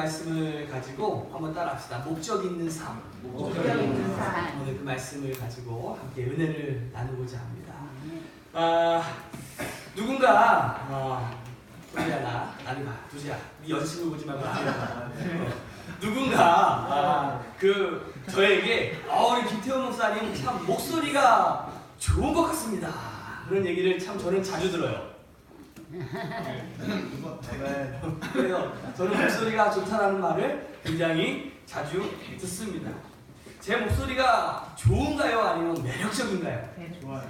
말씀을 가지고 한번 따라합시다. 목적 있는 삶. 목적 있는 삶. 오늘 그 말씀을 가지고 함께 은혜를 나누고자 합니다. 누군가 도지야 아니 도지야 네 여자친구 보지 말고 누군가 저에게 우리 김태훈 목사님 참 목소리가 좋은 것 같습니다. 그런 얘기를 참 저는 자주 들어요. 그래서 저는 목소리가 좋다라는 말을 굉장히 자주 듣습니다. 제 목소리가 좋은가요? 아니면 매력적인가요? 좋아요.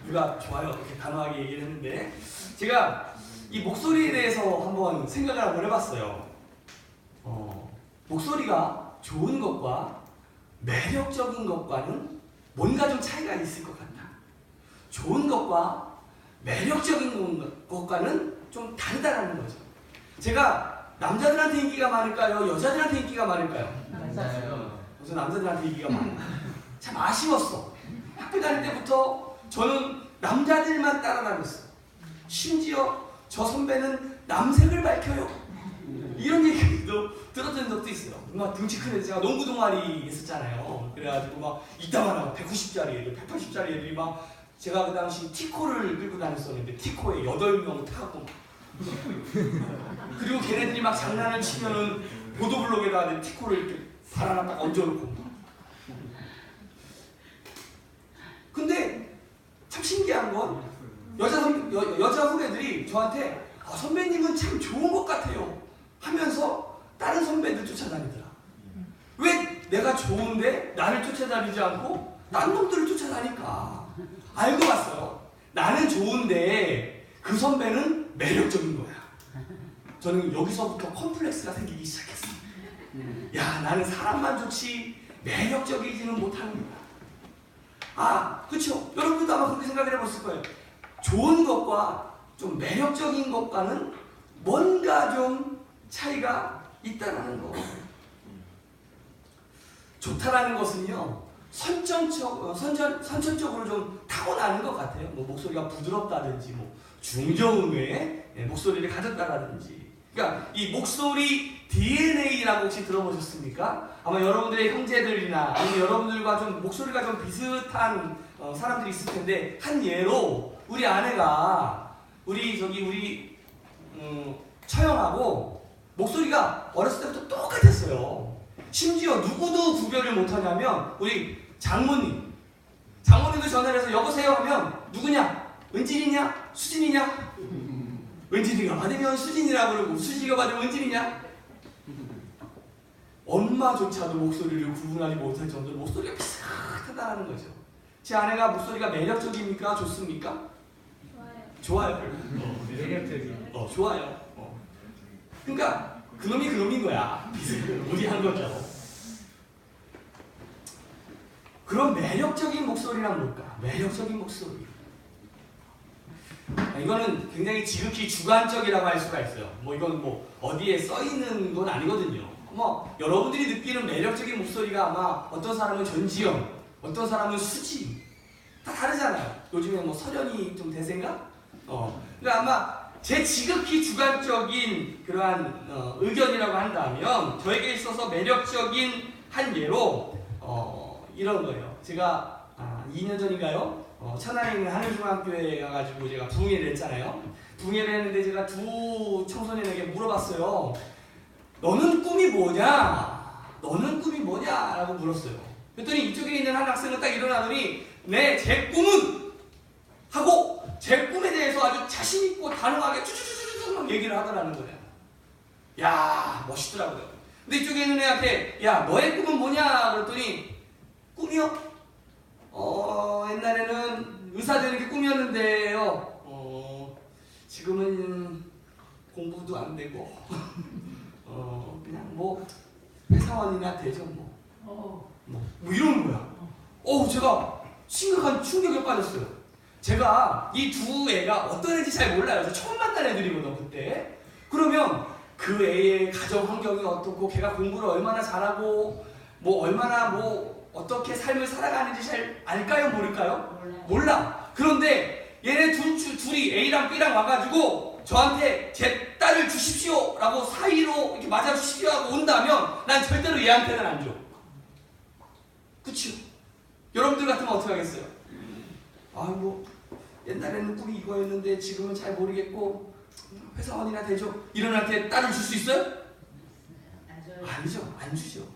누가 좋아요? 이렇게 단호하게 얘기를 했는데 제가 이 목소리에 대해서 한번 생각을 한번 해봤어요. 목소리가 좋은 것과 매력적인 것과는 뭔가 좀 차이가 있을 것 같다. 좋은 것과 매력적인 것과는 좀 다르다는 거죠. 제가 남자들한테 인기가 많을까요? 여자들한테 인기가 많을까요? 맞아요. 우선 남자들한테 인기가 많아. 참 아쉬웠어. 학교 다닐 때부터 저는 남자들만 따라다녔어. 심지어 저 선배는 남색을 밝혀요. 이런 얘기도 들었던 적도 있어요. 막 등치 큰 애들, 제가 농구 동아리 했었잖아요. 그래가지고 막 이따만한 190짜리 애들, 180짜리 애들이 막 제가 그 당시 티코를 끌고 다녔었는데 티코에 8명 타고 그리고 걔네들이 막 장난을 치면은 보도블록에다가 티코를 이렇게 달아놨다가 얹어놓고 근데 참 신기한 건 여자 후배들이 저한테 선배님은 참 좋은 것 같아요 하면서 다른 선배들 쫓아다니더라. 왜 내가 좋은데 나를 쫓아다니지 않고 딴 놈들을 쫓아다니까. 알고 봤어요. 나는 좋은데 그 선배는 매력적인 거야. 저는 여기서부터 컴플렉스가 생기기 시작했어. 야, 나는 사람만 좋지 매력적이지는 못하는구나. 그쵸? 여러분도 아마 그렇게 생각을 해봤을 거예요. 좋은 것과 좀 매력적인 것과는 뭔가 좀 차이가 있다는 거. 좋다라는 것은요, 선천적으로 좀 타고나는 것 같아요. 뭐 목소리가 부드럽다든지, 뭐 중저음의 목소리를 가졌다라든지. 그러니까 이 목소리 DNA라고 혹시 들어보셨습니까? 아마 여러분들의 형제들이나 아니면 여러분들과 좀 목소리가 좀 비슷한 사람들이 있을 텐데 한 예로 우리 아내가 우리 처형하고 목소리가 어렸을 때부터 똑같았어요. 심지어 누구도 구별을 못하냐면 우리 장모님도 전화를 해서 여보세요 하면 누구냐? 은진이냐? 수진이냐? 은진이가 받으면 수진이라고 그러고 수진이가 받으면 은진이냐? 엄마조차도 목소리를 구분하지 못할 정도로 목소리가 비슷하다는 거죠. 제 아내가 목소리가 매력적입니까? 좋습니까? 좋아요. 매력적이요. 좋아요. 그러니까 그놈이 그놈인 거야. 무리한 거죠. 그런 매력적인 목소리란 뭘까? 매력적인 목소리. 이거는 굉장히 지극히 주관적이라고 할 수가 있어요. 이건 어디에 써 있는 건 아니거든요. 여러분들이 느끼는 매력적인 목소리가 아마 어떤 사람은 전지현, 어떤 사람은 수지 다 다르잖아요. 요즘에 설현이 좀 대세인가? 그러니까 아마 제 지극히 주관적인 그러한 의견이라고 한다면 저에게 있어서 매력적인 한 예로 이런 거예요. 제가 2년 전인가요? 천안에 있는 하늘중앙교회에 가가지고 제가 부흥회를 했잖아요. 부흥회를 했는데 제가 두 청소년에게 물어봤어요. 너는 꿈이 뭐냐? 너는 꿈이 뭐냐? 라고 물었어요. 그랬더니 이쪽에 있는 한 학생은 딱 일어나더니 네, 제 꿈은 하고 제 꿈에 대해서 아주 자신있고 단호하게 쭈쭈쭈쭈쭈 얘기를 하더라는 거예요. 야, 멋있더라고요. 근데 이쪽에 있는 애한테 야, 너의 꿈은 뭐냐? 그랬더니 꿈이요? 옛날에는 의사 되는 게 꿈이었는데요. 지금은 공부도 안 되고 그냥 회사원이나 되죠 이러는 거야. 제가 심각한 충격에 빠졌어요. 제가 이 두 애가 어떤 애인지 잘 몰라요. 저 처음 만난 애들이거든 그때. 그러면 그 애의 가정 환경이 어떻고 걔가 공부를 얼마나 잘하고 얼마나 어떻게 삶을 살아가는지 잘 알까요? 모를까요? 몰라. 그런데 얘네 둘이 A랑 B랑 와가지고 저한테 제 딸을 주십시오라고 사이로 이렇게 맞아주십시오 하고 온다면 난 절대로 얘한테는 안 줘. 그쵸? 여러분들 같으면 어떻게 하겠어요? 뭐 옛날에는 꿈이 이거였는데 지금은 잘 모르겠고 회사원이나 되죠. 이런 한테 딸을 줄 수 있어요? 아니죠. 안 주죠.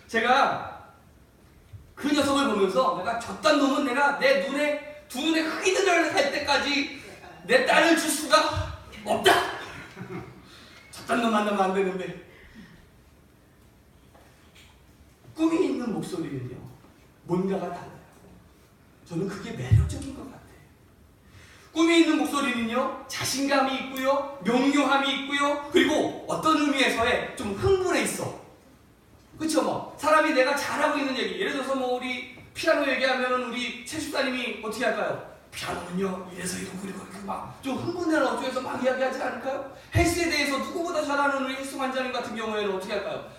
제가 그 녀석을 보면서 내가 저딴 놈은 내가 내 눈에 두 눈에 흙이 들어갈 때까지 내 딸을 줄 수가 없다. 저딴 놈 만나면 안 되는데. 꿈이 있는 목소리는요, 뭔가가 달라요. 저는 그게 매력적인 것 같아요. 꿈이 있는 목소리는요, 자신감이 있고요, 명료함이 있고요, 그리고 어떤 의미에서의 좀 흥분해 있어. 그쵸? 뭐 사람이 내가 잘하고 있는 얘기, 예를 들어서 뭐 우리 피아노 얘기하면은 우리 최 집사님이 어떻게 할까요? 피아노는요 이래서 이러고 그리고 막 좀 흥분되는 어쩌에서 막 이야기하지 않을까요? 헬스에 대해서 누구보다 잘하는 우리 헬스 관장님 같은 경우에는 어떻게 할까요?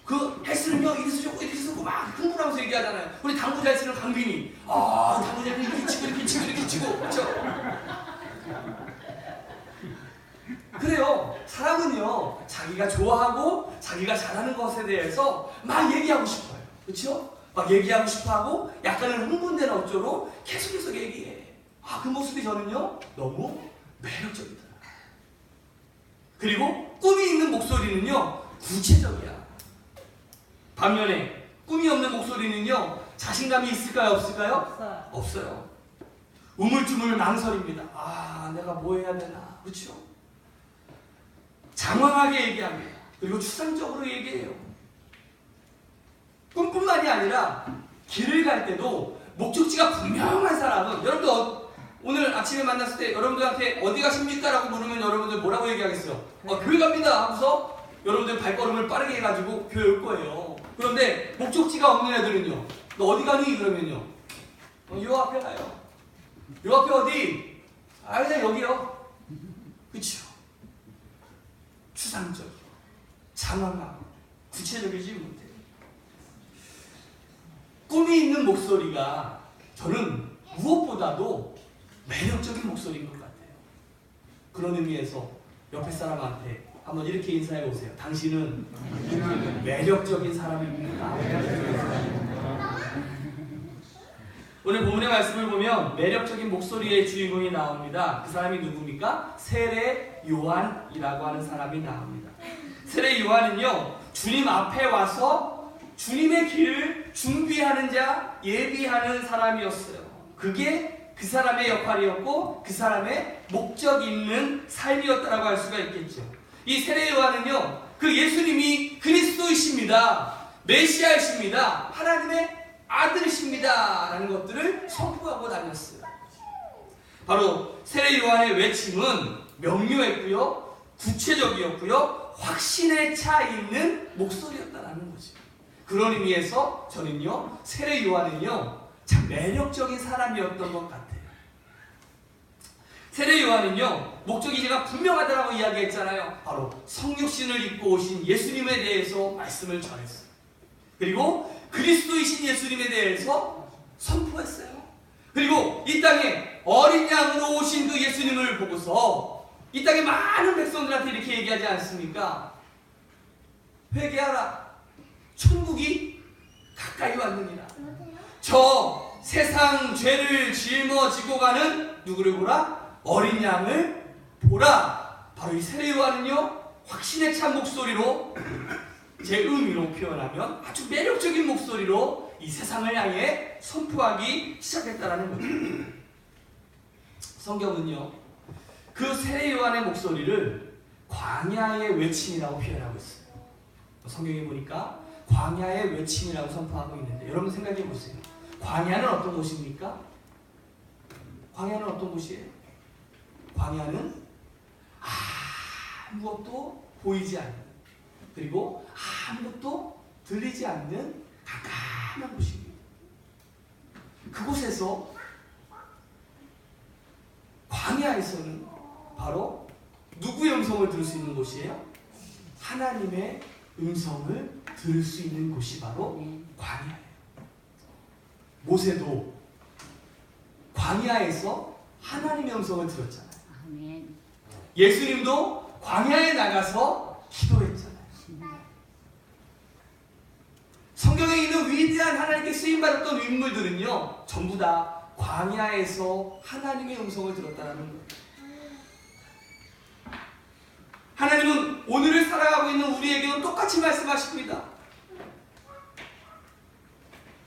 그 헬스는요 이래서 좋고 이래서 좋고 막 흥분하면서 얘기하잖아요. 우리 당구 잘 치는 강빈이 당구 잘 치는 이렇게 치고 이렇게 치고 이렇게 치고 그렇죠? 그래요. 사람은요 자기가 좋아하고 자기가 잘하는 것에 대해서 막 얘기하고 싶어요. 그렇죠? 막 얘기하고 싶어하고 약간은 흥분되는 어조로 계속해서 얘기해. 그 모습이 저는요 너무 매력적이다. 그리고 꿈이 있는 목소리는요 구체적이야. 반면에 꿈이 없는 목소리는요 자신감이 있을까요 없을까요? 없어요. 우물쭈물 망설입니다. 내가 뭐 해야 되나. 그렇죠? 장황하게 얘기합니다. 그리고 추상적으로 얘기해요. 꿈뿐만이 아니라 길을 갈 때도 목적지가 분명한 사람은, 여러분들 오늘 아침에 만났을 때 여러분들한테 어디 가십니까? 라고 물으면 여러분들 뭐라고 얘기하겠어요? 교회 갑니다 하고서 여러분들 발걸음을 빠르게 해가지고 교회 올 거예요. 그런데 목적지가 없는 애들은요, 너 어디 가니? 그러면요, 요 앞에 가요. 요 앞에 어디? 그냥 여기요. 그쵸? 추상적이고 장황하고 구체적이지 못해요. 꿈이 있는 목소리가 저는 무엇보다도 매력적인 목소리인 것 같아요. 그런 의미에서 옆에 사람한테 한번 이렇게 인사해 보세요. 당신은 매력적인 사람입니다. 오늘 본문의 말씀을 보면 매력적인 목소리의 주인공이 나옵니다. 그 사람이 누굽니까? 세례 요한이라고 하는 사람이 나옵니다. 세례 요한은요, 주님 앞에 와서 주님의 길을 준비하는 자, 예비하는 사람이었어요. 그게 그 사람의 역할이었고 그 사람의 목적 있는 삶이었다라고 할 수가 있겠죠. 이 세례 요한은요, 그 예수님이 그리스도이십니다, 메시아이십니다, 하나님의 아들이십니다 라는 것들을 선포하고 다녔어요. 바로 세례 요한의 외침은 명료했고요, 구체적이었고요, 확신에 차 있는 목소리였다라는 거죠. 그런 의미에서 저는요, 세례 요한은요 참 매력적인 사람이었던 것 같아요. 세례 요한은요 목적이 제가 분명하다라고 이야기했잖아요. 바로 성육신을 입고 오신 예수님에 대해서 말씀을 전했어요. 그리고 그리스도이신 예수님에 대해서 선포했어요. 그리고 이 땅에 어린 양으로 오신 그 예수님을 보고서 이 땅에 많은 백성들한테 이렇게 얘기하지 않습니까? 회개하라, 천국이 가까이 왔느니라. 저 세상 죄를 짊어지고 가는 누구를 보라? 어린 양을 보라. 바로 이 세례 요한은요 확신에 찬 목소리로, 제 의미로 표현하면 아주 매력적인 목소리로 이 세상을 향해 선포하기 시작했다라는 거죠. 성경은요 그 세례 요한의 목소리를 광야의 외침이라고 표현하고 있어요. 성경에 보니까 광야의 외침이라고 선포하고 있는데, 여러분 생각해 보세요. 광야는 어떤 곳입니까? 광야는 어떤 곳이에요? 광야는 아무것도 보이지 않는, 그리고 아무것도 들리지 않는 깜깜한 곳입니다. 그곳에서, 광야에서는 바로 누구의 음성을 들을 수 있는 곳이에요? 하나님의 음성을 들을 수 있는 곳이 바로 광야예요. 모세도 광야에서 하나님의 음성을 들었잖아요. 아멘. 예수님도 광야에 나가서 기도했잖아요. 성경에 있는 위대한 하나님께 쓰임받았던 인물들은요, 전부 다 광야에서 하나님의 음성을 들었다는 거예요. 하나님은 오늘을 살아가고 있는 우리에게도 똑같이 말씀하십니다.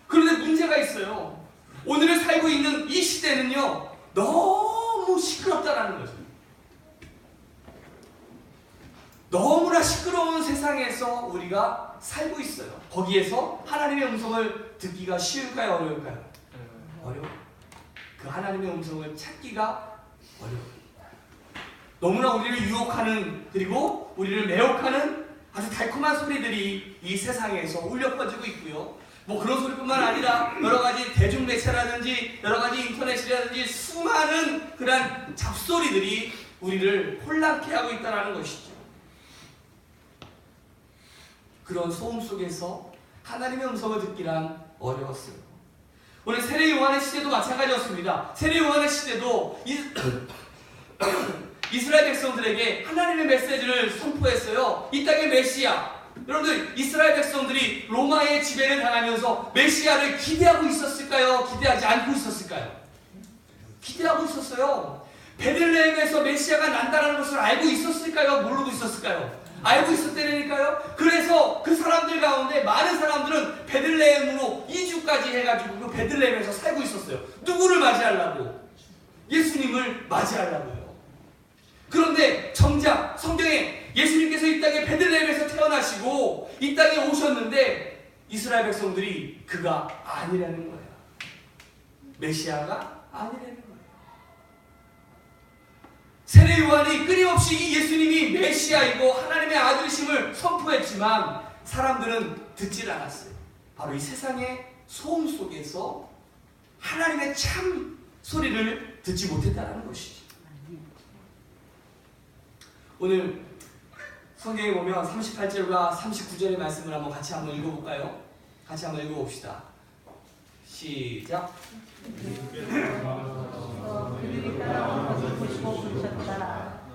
그런데 문제가 있어요. 오늘을 살고 있는 이 시대는요, 너무 시끄럽다라는 거죠. 너무나 시끄러운 세상에서 우리가 살고 있어요. 거기에서 하나님의 음성을 듣기가 쉬울까요? 어려울까요? 어려워요. 그 하나님의 음성을 찾기가 어려워요. 너무나 우리를 유혹하는, 그리고 우리를 매혹하는 아주 달콤한 소리들이 이 세상에서 울려 퍼지고 있고요. 뭐 그런 소리뿐만 아니라 여러 가지 대중매체라든지 여러 가지 인터넷이라든지 수많은 그런 잡소리들이 우리를 혼란케 하고 있다는 것이죠. 그런 소음 속에서 하나님의 음성을 듣기란 어려웠어요. 오늘 세례 요한의 시대도 마찬가지였습니다. 세례 요한의 시대도 이스라엘 백성들에게 하나님의 메시지를 선포했어요. 이 땅의 메시아. 여러분들, 이스라엘 백성들이 로마의 지배를 당하면서 메시아를 기대하고 있었을까요? 기대하지 않고 있었을까요? 기대하고 있었어요. 베들레헴에서 메시아가 난다는 것을 알고 있었을까요? 모르고 있었을까요? 알고 있었다니까요. 그래서 그 사람들 가운데 많은 사람들은 베들레헴으로 이주까지 해가지고 그 베들레헴에서 살고 있었어요. 누구를 맞이하려고? 예수님을 맞이하려고요. 그런데 정작 성경에 예수님께서 이 땅에 베들레헴에서 태어나시고 이 땅에 오셨는데 이스라엘 백성들이 그가 아니라는 거예요. 메시아가 아니라는 거예요. 세례 요한이 끊임없이 이 예수님이 메시아이고 하나님의 아들이심을 선포했지만 사람들은 듣질 않았어요. 바로 이 세상의 소음 속에서 하나님의 참 소리를 듣지 못했다는 것이죠. 오늘 성경에 보면 38절과 39절의 말씀을 한번 읽어볼까요? 같이 한번 읽어봅시다. 시작.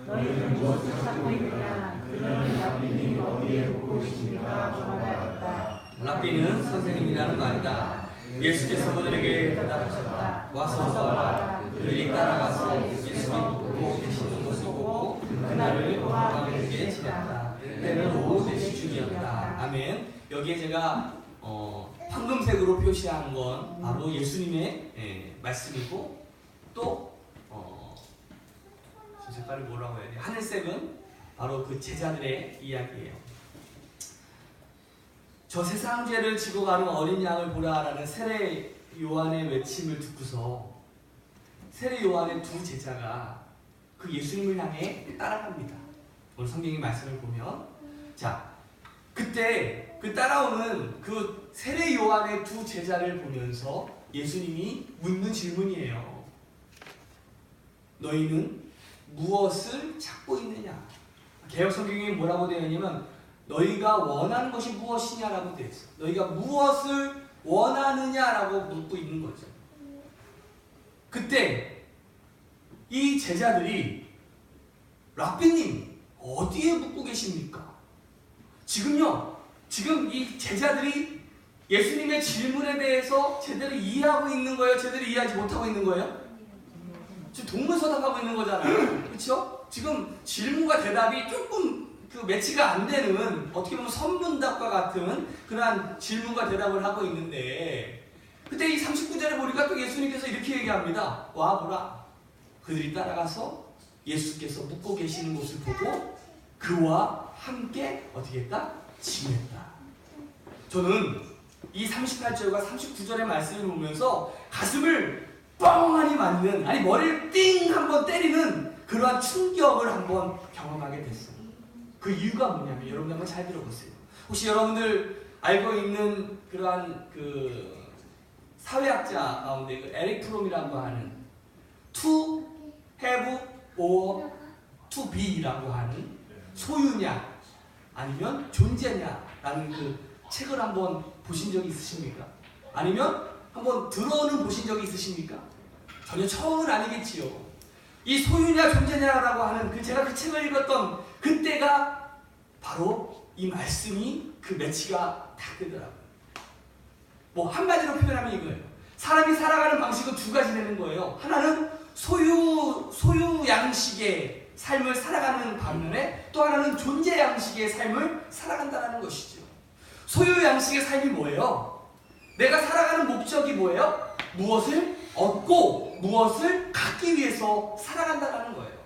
너희는 무엇을 찾고 있느냐? 그는 랍비님 어디에 보고 계십니까? 말하였다. 랍비는 선생님이라는 말이다. 예수께서 그들에게 대답하셨다. 와서 봐라. 그들이 따라가서 예수님 보고 계시는 것을 보고 그날을 광야에 지냈다. 때는 오후 4시 중이었다. 아멘. 여기에 제가 황금색으로 표시한 건 바로 예수님의 말씀이고, 또 저 색깔이 뭐라고 해야 돼? 하늘색은 바로 그 제자들의 이야기예요. 저 세상 죄를 지고 가는 어린 양을 보라라는 세례 요한의 외침을 듣고서 세례 요한의 두 제자가 그 예수님을 향해 따라갑니다. 오늘 성경의 말씀을 보면, 자, 그때 그 따라오는 그 세례 요한의 두 제자를 보면서 예수님이 묻는 질문이에요. 너희는 무엇을 찾고 있느냐? 개역 성경에 뭐라고 되어 있냐면 너희가 원하는 것이 무엇이냐라고 되어 있어요. 너희가 무엇을 원하느냐라고 묻고 있는 거죠. 그때 이 제자들이 랍비님 어디에 묻고 계십니까? 지금 이 제자들이 예수님의 질문에 대해서 제대로 이해하고 있는 거예요? 제대로 이해하지 못하고 있는 거예요? 지금 동문서답하고 있는 거잖아요. 그렇죠? 지금 질문과 대답이 조금 그 매치가 안 되는, 어떻게 보면 선문답과 같은 그러한 질문과 대답을 하고 있는데, 그때 이 39절에 보니까 또 예수님께서 이렇게 얘기합니다. 와 보라. 그들이 따라가서 예수께서 묵고 계시는 곳을 보고 그와 함께 어떻게 했다? 지냈다. 저는 이 38절과 39절의 말씀을 보면서 가슴을 뻥하니 맞는, 아니 머리를 띵 한번 때리는 그러한 충격을 한번 경험하게 됐어요. 그 이유가 뭐냐면, 여러분 한번 잘 들어보세요. 혹시 여러분들 알고 있는 그러한 그 사회학자 가운데 그 에릭 프롬이라고 하는 to have or to be라고 하는 소유냐 아니면 존재냐라는 그 책을 한번 보신 적이 있으십니까? 아니면 한번 들어는 보신 적이 있으십니까? 전혀 처음은 아니겠지요. 이 소유냐 존재냐라고 하는 제가 그 책을 읽었던 그때가 바로 이 말씀이 그 매치가 다 되더라고요. 뭐 한마디로 표현하면 이거예요. 사람이 살아가는 방식은 두 가지 되는 거예요. 하나는 소유 양식의 삶을 살아가는 반면에 또 하나는 존재 양식의 삶을 살아간다는 것이죠. 소유 양식의 삶이 뭐예요? 내가 살아가는 목적이 뭐예요? 무엇을 얻고 무엇을 갖기 위해서 살아간다는 거예요.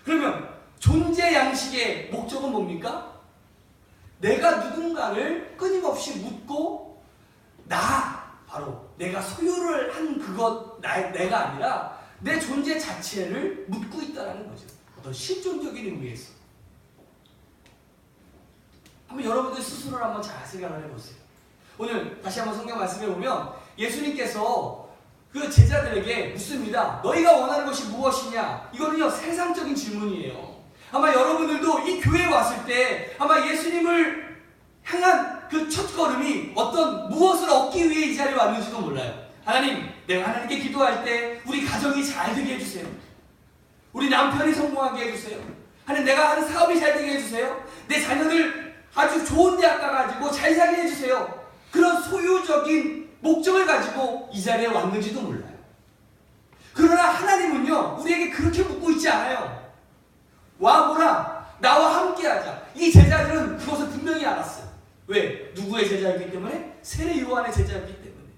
그러면 존재 양식의 목적은 뭡니까? 내가 누군가를 끊임없이 묻고 바로 내가 소유를 한 내가 아니라 내 존재 자체를 묻고 있다는 거죠. 어떤 실존적인 의미에서. 한번 여러분들 스스로를 한번 잘 생각을 해보세요. 오늘 다시 한번 성경 말씀해 보면 예수님께서 그 제자들에게 묻습니다. 너희가 원하는 것이 무엇이냐? 이거는요 세상적인 질문이에요. 아마 여러분들도 이 교회에 왔을 때 아마 예수님을 향한 그 첫걸음이 무엇을 얻기 위해 이 자리에 왔는지도 몰라요. 하나님, 내가 하나님께 기도할 때 우리 가정이 잘 되게 해주세요. 우리 남편이 성공하게 해주세요. 하나님, 내가 하는 사업이 잘 되게 해주세요. 내 자녀들 아주 좋은 대학 가가지고 잘 살게 해주세요. 그런 소유적인 목적을 가지고 이 자리에 왔는지도 몰라요. 그러나 하나님은요 우리에게 그렇게 묻고 있지 않아요. 와보라, 나와 함께하자. 이 제자들은 그것을 분명히 알았어요. 왜? 누구의 제자였기 때문에? 세례 요한의 제자였기 때문에.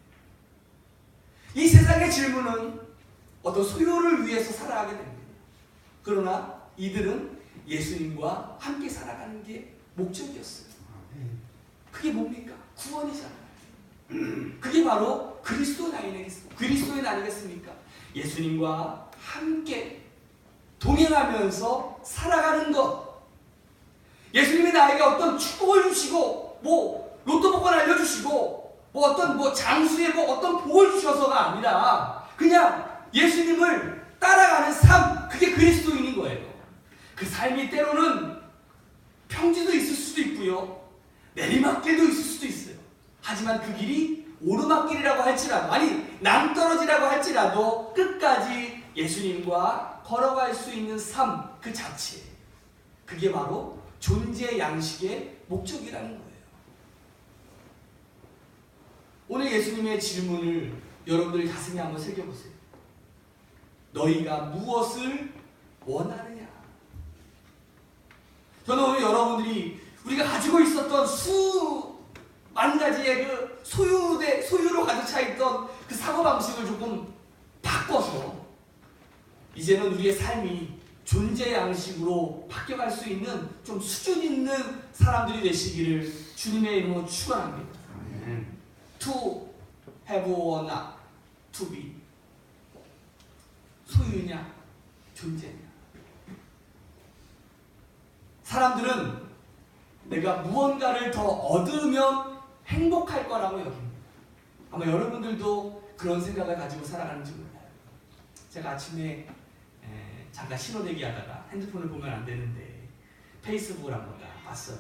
이 세상의 질문은 어떤 소유를 위해서 살아가게 됩니다. 그러나 이들은 예수님과 함께 살아가는 게 목적이었어요. 그게 뭡니까? 구원이잖아요. 그게 바로 그리스도인 아니겠습니까? 예수님과 함께 동행하면서 살아가는 것. 예수님이 나에게 어떤 축복을 주시고 로또 복권 알려주시고 어떤 장수의 어떤 복을 주셔서가 아니라 그냥 예수님을 따라가는 삶, 그게 그리스도인인 거예요. 그 삶이 때로는 평지도 있을 수도 있고요, 내리막길도 있을 수도 있어요. 하지만 그 길이 오르막길이라고 할지라도, 낭떠러지라고 할지라도 끝까지 예수님과 걸어갈 수 있는 삶 그 자체, 그게 바로 존재 양식의 목적이라는 거예요. 오늘 예수님의 질문을 여러분들 가슴에 한번 새겨보세요. 너희가 무엇을 원하느냐? 저는 오늘 여러분들이 우리가 가지고 있었던 수만 가지의 그 소유로 가득 차 있던 그 사고방식을 조금 바꿔서 이제는 우리의 삶이 존재 양식으로 바뀌어갈 수 있는 좀 수준 있는 사람들이 되시기를 주님의 이름으로 축원합니다. To have or not to be. 소유냐, 존재냐. 사람들은 내가 무언가를 더 얻으면 행복할 거라고 여깁니다. 아마 여러분들도 그런 생각을 가지고 살아가는지 몰라요. 제가 아침에 잠깐 신호대기 하다가 핸드폰을 보면 안 되는데 페이스북을 한번 봤어요.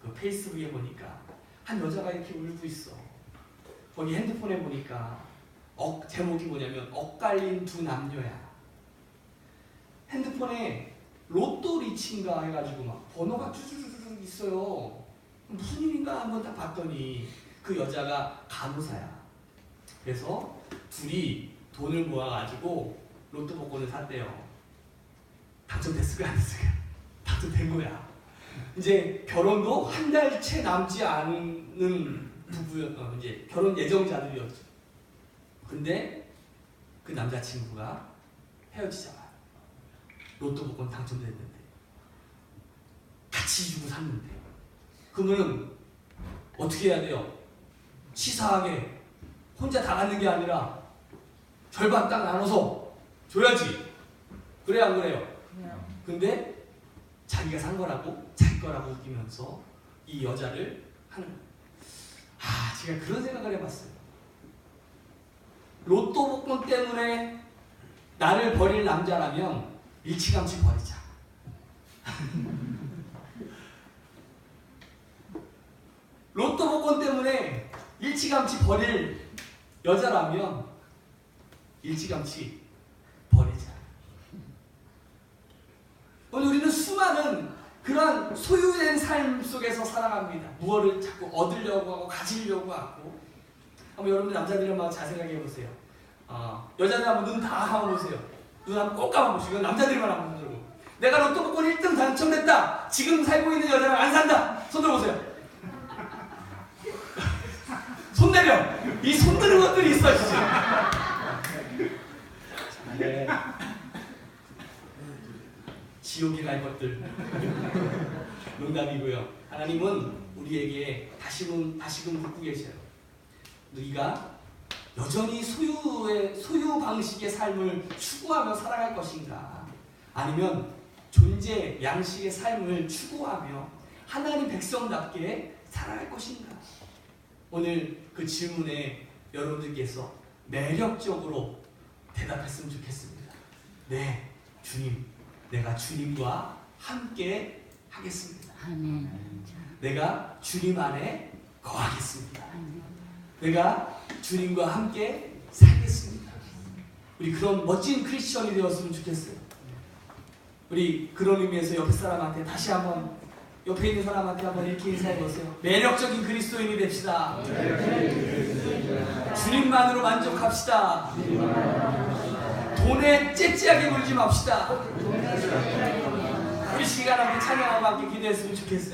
그 페이스북에 보니까 한 여자가 이렇게 울고 있어. 거기 핸드폰에 보니까 제목이 뭐냐면 엇갈린 두 남녀야. 핸드폰에 로또 리치인가 해가지고 막 번호가 쭈쭈쭈쭈 있어요. 무슨 일인가 한번 딱 봤더니 그 여자가 간호사야. 그래서 둘이 돈을 모아가지고 로또 복권을 샀대요. 당첨됐을까 안 됐을까? 당첨된 거야. 이제 결혼도 한 달 채 남지 않은 이제 결혼 예정자들이었죠. 근데 그 남자친구가 헤어지잖아. 로또 복권 당첨됐는데 같이 주고 샀는데 그러면 어떻게 해야 돼요? 치사하게 혼자 다 갖는 게 아니라 절반 딱 나눠서 줘야지. 그래 안 그래요? 근데 자기가 산 거라고 자기 거라고 웃기면서 이 여자를 하는 거예요. 제가 그런 생각을 해봤어요. 로또 복권 때문에 나를 버릴 남자라면 일찌감치 버리자. 로또 복권 때문에 일찌감치 버릴 여자라면 일찌감치 버리자. 그냥 소유된 삶 속에서 살아갑니다. 무엇을 자꾸 얻으려고 하고 가지려고 하고. 한번 여러분들 남자들이 한번 잘 생각해 보세요. 여자들 한번 눈 다 감아보세요. 눈 한번 꼭 감아보시고 남자들만 한번 들고 내가 로또 복권 1등 당첨됐다. 지금 살고 있는 여자랑 안 산다. 손 들어보세요. 손 내려. 이 손 드는 것들이 있어 진짜. 네. 지옥에 갈 것들. 농담이고요. 하나님은 우리에게 다시금 묻고 계셔요. 네가 여전히 소유 방식의 삶을 추구하며 살아갈 것인가? 아니면 존재 양식의 삶을 추구하며 하나님 백성답게 살아갈 것인가? 오늘 그 질문에 여러분들께서 매력적으로 대답했으면 좋겠습니다. 네, 주님, 내가 주님과 함께 하겠습니다. 아멘. 내가 주님 안에 거하겠습니다. 아멘. 내가 주님과 함께 살겠습니다. 우리 그런 멋진 크리스천이 되었으면 좋겠어요. 우리 그런 의미에서 옆에 사람한테 다시 한번 옆에 있는 사람한테 한번 이렇게 인사해 보세요. 매력적인 그리스도인이 됩시다. 주님만으로 만족합시다. 돈에 째째하게 굴지 맙시다. 우리 시간 함께 찬양하고 함께 기도했으면 좋겠어요.